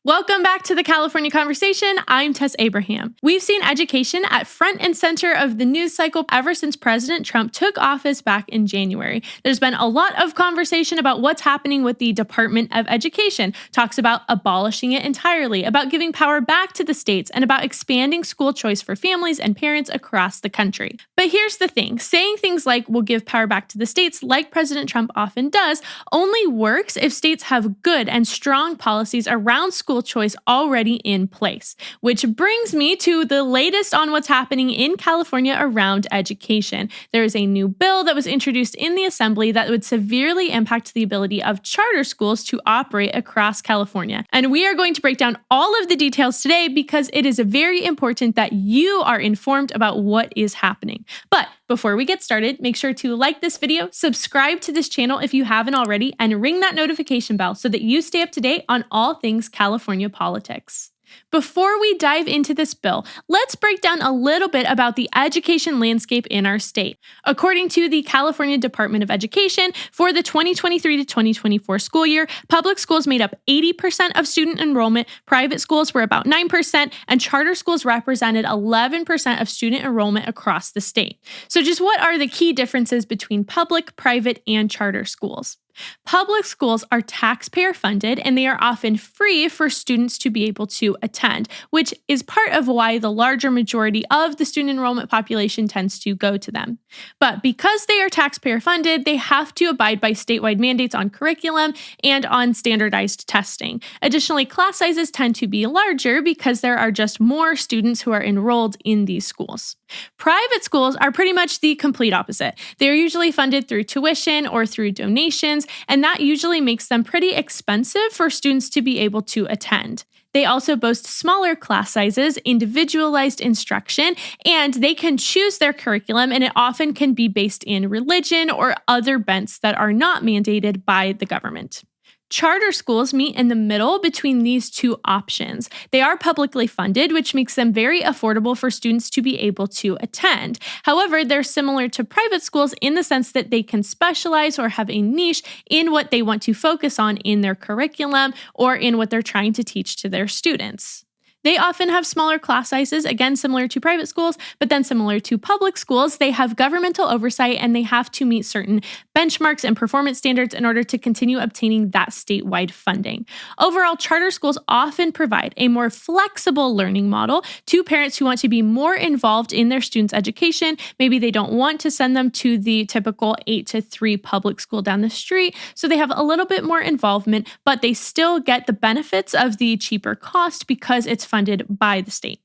Welcome back to the California Conversation. I'm Tess Abraham. We've seen education at front and center of the news cycle ever since President Trump took office back in January. There's been a lot of conversation about what's happening with the Department of Education, talks about abolishing it entirely, about giving power back to the states, and about expanding school choice for families and parents across the country. But here's the thing, saying things like we'll give power back to the states, like President Trump often does, only works if states have good and strong policies around school choice already in place. Which brings me to the latest on what's happening in California around education. There is a new bill that was introduced in the Assembly that would severely impact the ability of charter schools to operate across California. And we are going to break down all of the details today because it is very important that you are informed about what is happening. But before we get started, make sure to like this video, subscribe to this channel if you haven't already, and ring that notification bell so that you stay up to date on all things California politics. Before we dive into this bill, let's break down a little bit about the education landscape in our state. According to the California Department of Education, for the 2023 to 2024 school year, public schools made up 80% of student enrollment, private schools were about 9%, and charter schools represented 11% of student enrollment across the state. So just what are the key differences between public, private, and charter schools? Public schools are taxpayer funded and they are often free for students to be able to attend, which is part of why the larger majority of the student enrollment population tends to go to them. But because they are taxpayer funded, they have to abide by statewide mandates on curriculum and on standardized testing. Additionally, class sizes tend to be larger because there are just more students who are enrolled in these schools. Private schools are pretty much the complete opposite. They're usually funded through tuition or through donations, and that usually makes them pretty expensive for students to be able to attend. They also boast smaller class sizes, individualized instruction, and they can choose their curriculum, and it often can be based in religion or other bents that are not mandated by the government. Charter schools meet in the middle between these two options. They are publicly funded, which makes them very affordable for students to be able to attend. However, they're similar to private schools in the sense that they can specialize or have a niche in what they want to focus on in their curriculum or in what they're trying to teach to their students. They often have smaller class sizes, again, similar to private schools, but then similar to public schools, they have governmental oversight and they have to meet certain benchmarks and performance standards in order to continue obtaining that statewide funding. Overall, charter schools often provide a more flexible learning model to parents who want to be more involved in their students' education. Maybe they don't want to send them to the typical 8 to 3 public school down the street, so they have a little bit more involvement, but they still get the benefits of the cheaper cost because it's funded by the state.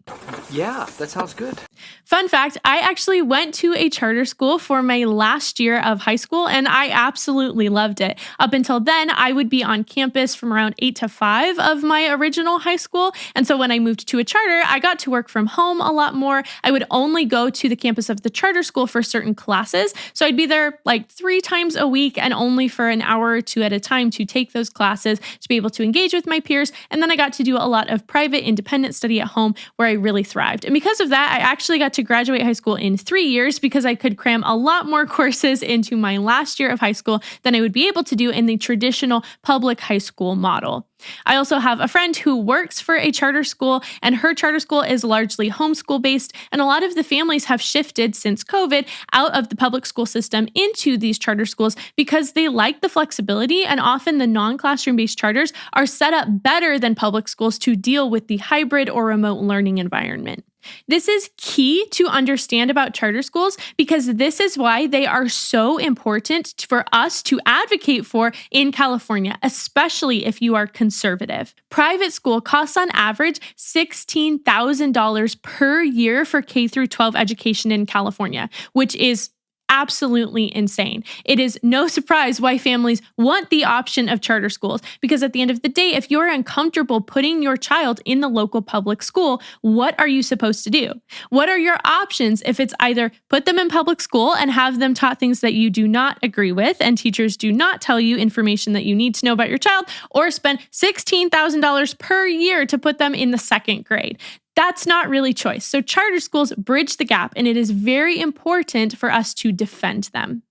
Yeah, that sounds good. Fun fact, I actually went to a charter school for my last year of high school and I absolutely loved it. Up until then, I would be on campus from around 8 to 5 of my original high school. And so when I moved to a charter, I got to work from home a lot more. I would only go to the campus of the charter school for certain classes. So I'd be there like 3 times a week and only for an hour or 2 at a time to take those classes to be able to engage with my peers. And then I got to do a lot of private independent study at home where I really thrived. And because of that, I actually got to graduate high school in 3 years because I could cram a lot more courses into my last year of high school than I would be able to do in the traditional public high school model. I also have a friend who works for a charter school, and her charter school is largely homeschool based, and a lot of the families have shifted since COVID out of the public school system into these charter schools because they like the flexibility, and often the non-classroom based charters are set up better than public schools to deal with the hybrid or remote learning environment. This is key to understand about charter schools because this is why they are so important for us to advocate for in California, especially if you are conservative. Private school costs on average $16,000 per year for K through 12 education in California, which is absolutely insane. It is no surprise why families want the option of charter schools, because at the end of the day, if you're uncomfortable putting your child in the local public school, what are you supposed to do? What are your options if it's either put them in public school and have them taught things that you do not agree with and teachers do not tell you information that you need to know about your child, or spend $16,000 per year to put them in the 2nd grade? That's not really choice. So charter schools bridge the gap, and it is very important for us to defend them.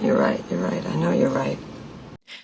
You're right. I know you're right.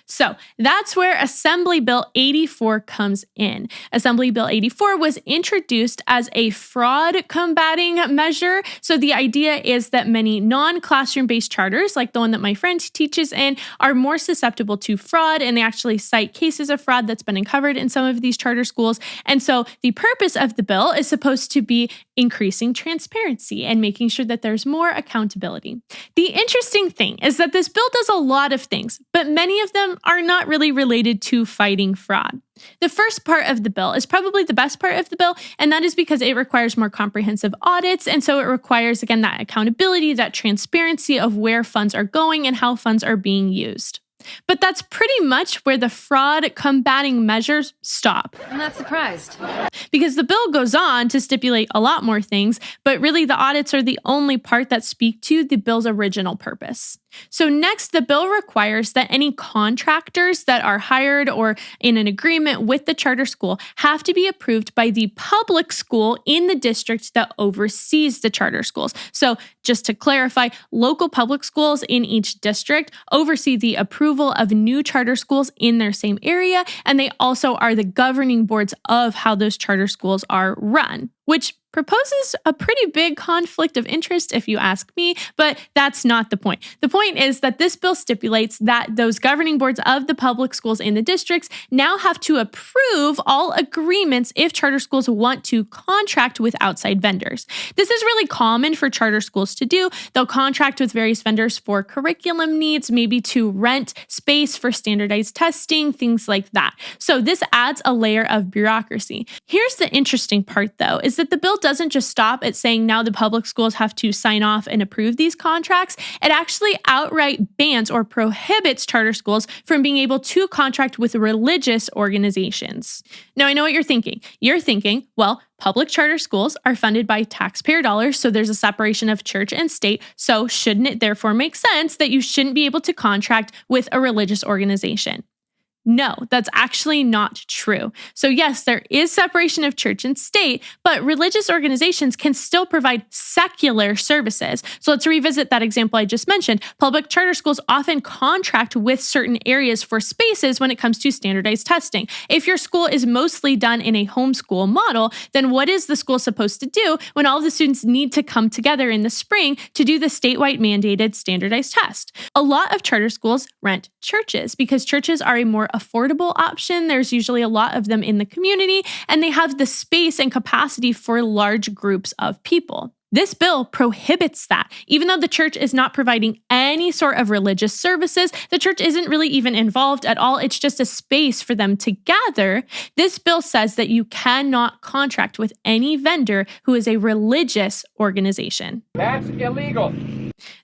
So that's where Assembly Bill 84 comes in. Assembly Bill 84 was introduced as a fraud combating measure. So the idea is that many non-classroom based charters, like the one that my friend teaches in, are more susceptible to fraud, and they actually cite cases of fraud that's been uncovered in some of these charter schools. And so the purpose of the bill is supposed to be increasing transparency and making sure that there's more accountability. The interesting thing is that this bill does a lot of things, but many of them are not really related to fighting fraud. The first part of the bill is probably the best part of the bill, and that is because it requires more comprehensive audits. And so it requires, again, that accountability, that transparency of where funds are going and how funds are being used. But that's pretty much where the fraud combating measures stop. I'm not surprised. Because the bill goes on to stipulate a lot more things, but really the audits are the only part that speak to the bill's original purpose. So next, the bill requires that any contractors that are hired or in an agreement with the charter school have to be approved by the public school in the district that oversees the charter schools. So just to clarify, local public schools in each district oversee the approval of new charter schools in their same area, and they also are the governing boards of how those charter schools are run, which proposes a pretty big conflict of interest, if you ask me, but that's not the point. The point is that this bill stipulates that those governing boards of the public schools in the districts now have to approve all agreements if charter schools want to contract with outside vendors. This is really common for charter schools to do. They'll contract with various vendors for curriculum needs, maybe to rent space for standardized testing, things like that. So this adds a layer of bureaucracy. Here's the interesting part, though, is that the bill doesn't just stop at saying now the public schools have to sign off and approve these contracts. It actually outright bans or prohibits charter schools from being able to contract with religious organizations. Now, I know what you're thinking. You're thinking, well, public charter schools are funded by taxpayer dollars, so there's a separation of church and state. So shouldn't it therefore make sense that you shouldn't be able to contract with a religious organization? No, that's actually not true. So yes, there is separation of church and state, but religious organizations can still provide secular services. So let's revisit that example I just mentioned. Public charter schools often contract with certain areas for spaces when it comes to standardized testing. If your school is mostly done in a homeschool model, then what is the school supposed to do when all of the students need to come together in the spring to do the statewide mandated standardized test? A lot of charter schools rent churches because churches are a more affordable option. There's usually a lot of them in the community, and they have the space and capacity for large groups of people. This bill prohibits that. Even though the church is not providing any sort of religious services, the church isn't really even involved at all. It's just a space for them to gather. This bill says that you cannot contract with any vendor who is a religious organization. That's illegal.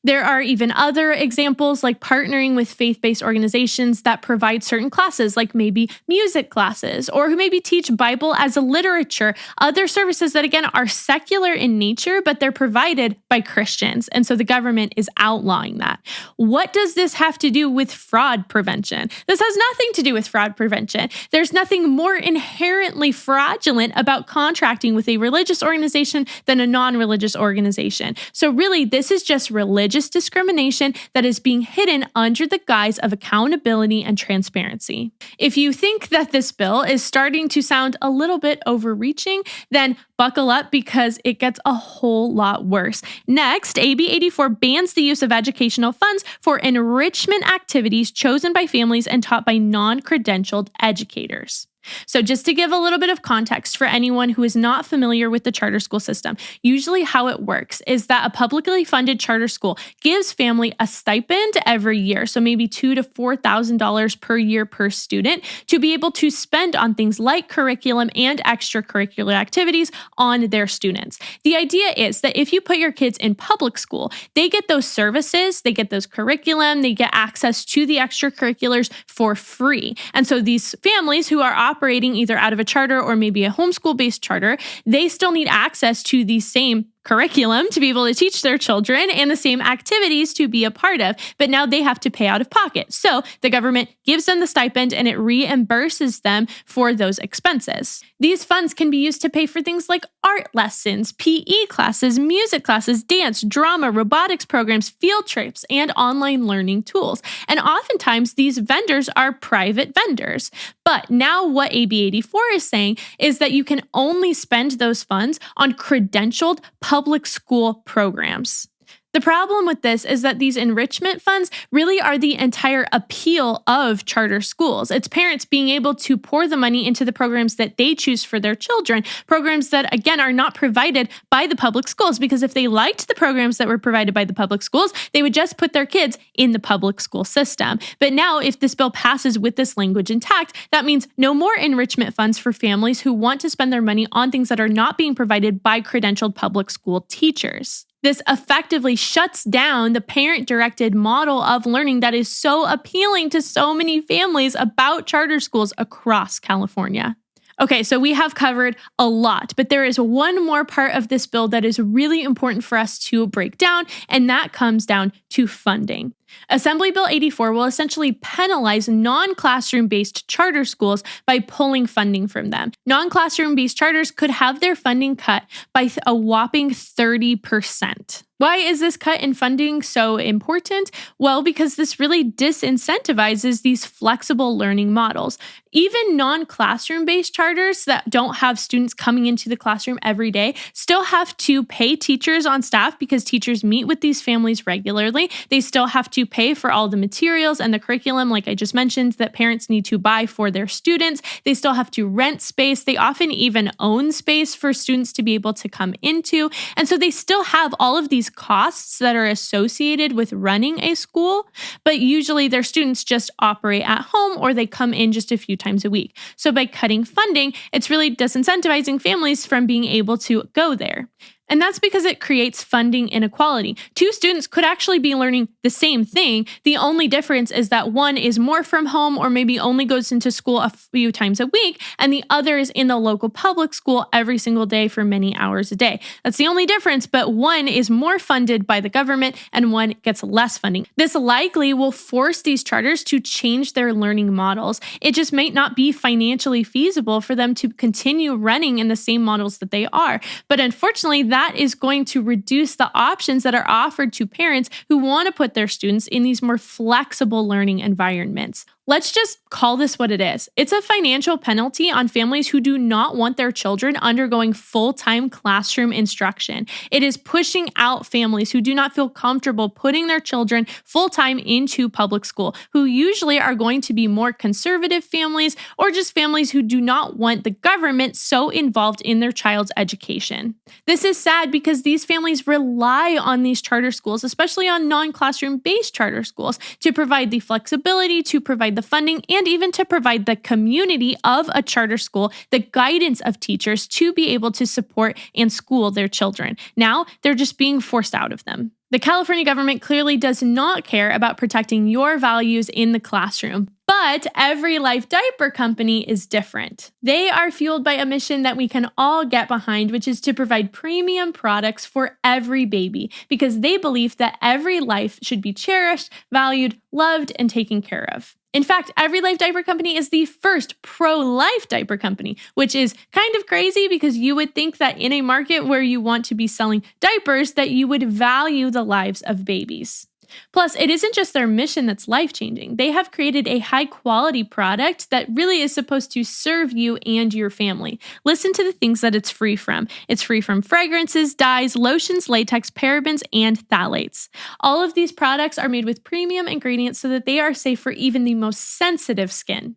There are even other examples like partnering with faith-based organizations that provide certain classes, like maybe music classes, or who maybe teach Bible as a literature, other services that again are secular in nature, but they're provided by Christians. And so the government is outlawing that. What does this have to do with fraud prevention? This has nothing to do with fraud prevention. There's nothing more inherently fraudulent about contracting with a religious organization than a non-religious organization. So really, this is just religious discrimination that is being hidden under the guise of accountability and transparency. If you think that this bill is starting to sound a little bit overreaching, then buckle up because it gets a whole lot worse. Next, AB 84 bans the use of educational funds for enrichment activities chosen by families and taught by non-credentialed educators. So just to give a little bit of context for anyone who is not familiar with the charter school system, usually how it works is that a publicly funded charter school gives family a stipend every year, so maybe $2,000 to $4,000 per year per student, to be able to spend on things like curriculum and extracurricular activities on their students. The idea is that if you put your kids in public school, they get those services, they get those curriculum, they get access to the extracurriculars for free. And so these families who are operating either out of a charter or maybe a homeschool-based charter, they still need access to these same curriculum to be able to teach their children and the same activities to be a part of, but now they have to pay out of pocket. So the government gives them the stipend and it reimburses them for those expenses. These funds can be used to pay for things like art lessons, PE classes, music classes, dance, drama, robotics programs, field trips, and online learning tools. And oftentimes these vendors are private vendors. But now what AB 84 is saying is that you can only spend those funds on credentialed public school programs. The problem with this is that these enrichment funds really are the entire appeal of charter schools. It's parents being able to pour the money into the programs that they choose for their children, programs that, again, are not provided by the public schools, because if they liked the programs that were provided by the public schools, they would just put their kids in the public school system. But now, if this bill passes with this language intact, that means no more enrichment funds for families who want to spend their money on things that are not being provided by credentialed public school teachers. This effectively shuts down the parent-directed model of learning that is so appealing to so many families about charter schools across California. Okay, so we have covered a lot, but there is one more part of this bill that is really important for us to break down, and that comes down to funding. Assembly Bill 84 will essentially penalize non-classroom-based charter schools by pulling funding from them. Non-classroom-based charters could have their funding cut by a whopping 30%. Why is this cut in funding so important? Well, because this really disincentivizes these flexible learning models. Even non-classroom-based charters that don't have students coming into the classroom every day still have to pay teachers on staff because teachers meet with these families regularly. They still have to pay for all the materials and the curriculum, like I just mentioned, that parents need to buy for their students. They still have to rent space. They often even own space for students to be able to come into. And so they still have all of these costs that are associated with running a school, but usually their students just operate at home or they come in just a few times a week. So by cutting funding, it's really disincentivizing families from being able to go there. And that's because it creates funding inequality. Two students could actually be learning the same thing. The only difference is that one is more from home or maybe only goes into school a few times a week, and the other is in the local public school every single day for many hours a day. That's the only difference, but one is more funded by the government and one gets less funding. This likely will force these charters to change their learning models. It just might not be financially feasible for them to continue running in the same models that they are. But unfortunately, that is going to reduce the options that are offered to parents who want to put their students in these more flexible learning environments. Let's just call this what it is. It's a financial penalty on families who do not want their children undergoing full-time classroom instruction. It is pushing out families who do not feel comfortable putting their children full-time into public school, who usually are going to be more conservative families or just families who do not want the government so involved in their child's education. This is sad because these families rely on these charter schools, especially on non-classroom-based charter schools, to provide the flexibility, to provide the funding, and even to provide the community of a charter school, the guidance of teachers to be able to support and school their children. Now, they're just being forced out of them. The California government clearly does not care about protecting your values in the classroom. But Every Life Diaper Company is different. They are fueled by a mission that we can all get behind, which is to provide premium products for every baby, because they believe that every life should be cherished, valued, loved, and taken care of. In fact, Every Life Diaper Company is the first pro-life diaper company, which is kind of crazy because you would think that in a market where you want to be selling diapers, that you would value the lives of babies. Plus, it isn't just their mission that's life-changing. They have created a high-quality product that really is supposed to serve you and your family. Listen to the things that it's free from. It's free from fragrances, dyes, lotions, latex, parabens, and phthalates. All of these products are made with premium ingredients so that they are safe for even the most sensitive skin.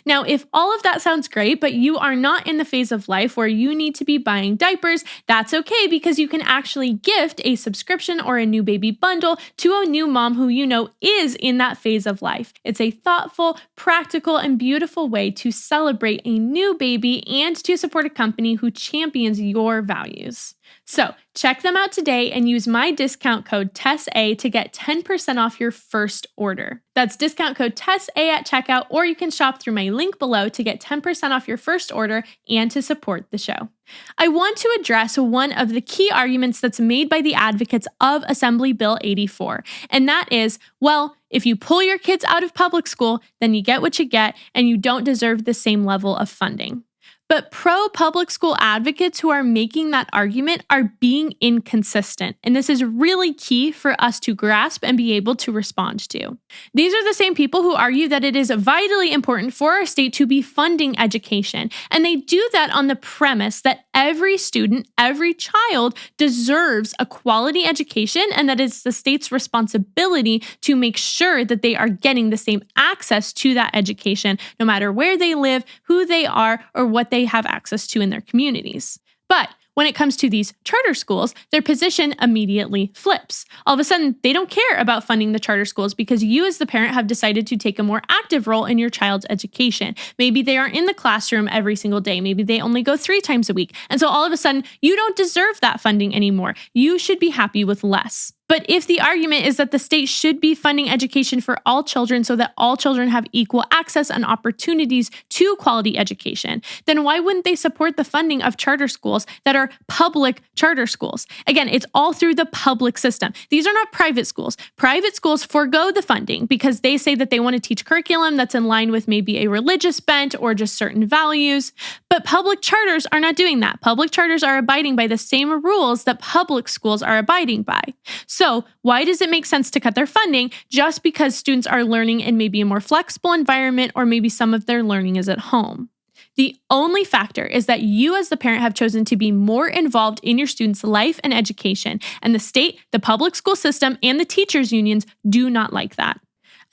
Now, if all of that sounds great, but you are not in the phase of life where you need to be buying diapers, that's okay because you can actually gift a subscription or a new baby bundle to a new mom who you know is in that phase of life. It's a thoughtful, practical, and beautiful way to celebrate a new baby and to support a company who champions your values. So check them out today and use my discount code TESSA to get 10% off your first order. That's discount code TESSA at checkout, or you can shop through my link below to get 10% off your first order and to support the show. I want to address one of the key arguments that's made by the advocates of Assembly Bill 84, and that is, well, if you pull your kids out of public school, then you get what you get and you don't deserve the same level of funding. But pro-public school advocates who are making that argument are being inconsistent, and this is really key for us to grasp and be able to respond to. These are the same people who argue that it is vitally important for our state to be funding education, and they do that on the premise that every student, every child deserves a quality education, and that it's the state's responsibility to make sure that they are getting the same access to that education, no matter where they live, who they are, or what they have access to in their communities. But when it comes to these charter schools, their position immediately flips. All of a sudden, they don't care about funding the charter schools because you as the parent have decided to take a more active role in your child's education. Maybe they aren't in the classroom every single day. Maybe they only go 3 times a week. And so all of a sudden, you don't deserve that funding anymore. You should be happy with less. But if the argument is that the state should be funding education for all children so that all children have equal access and opportunities to quality education, then why wouldn't they support the funding of charter schools that are public charter schools? Again, it's all through the public system. These are not private schools. Private schools forego the funding because they say that they want to teach curriculum that's in line with maybe a religious bent or just certain values. But public charters are not doing that. Public charters are abiding by the same rules that public schools are abiding by. So why does it make sense to cut their funding just because students are learning in maybe a more flexible environment, or maybe some of their learning is at home? The only factor is that you as the parent have chosen to be more involved in your student's life and education, and the state, the public school system, and the teachers' unions do not like that.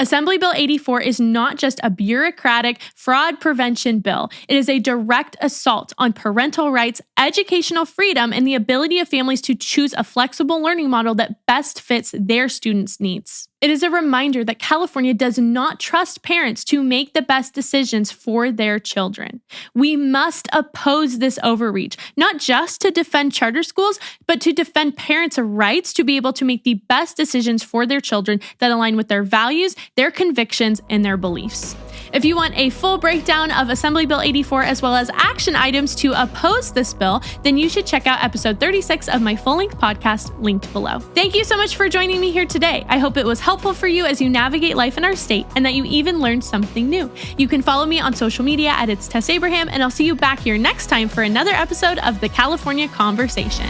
Assembly Bill 84 is not just a bureaucratic fraud prevention bill. It is a direct assault on parental rights, educational freedom, and the ability of families to choose a flexible learning model that best fits their students' needs. It is a reminder that California does not trust parents to make the best decisions for their children. We must oppose this overreach, not just to defend charter schools, but to defend parents' rights to be able to make the best decisions for their children that align with their values, their convictions, and their beliefs. If you want a full breakdown of Assembly Bill 84 as well as action items to oppose this bill, then you should check out episode 36 of my full-length podcast linked below. Thank you so much for joining me here today. I hope it was helpful for you as you navigate life in our state and that you even learned something new. You can follow me on social media at It's Tess Abraham, and I'll see you back here next time for another episode of the California Conversation.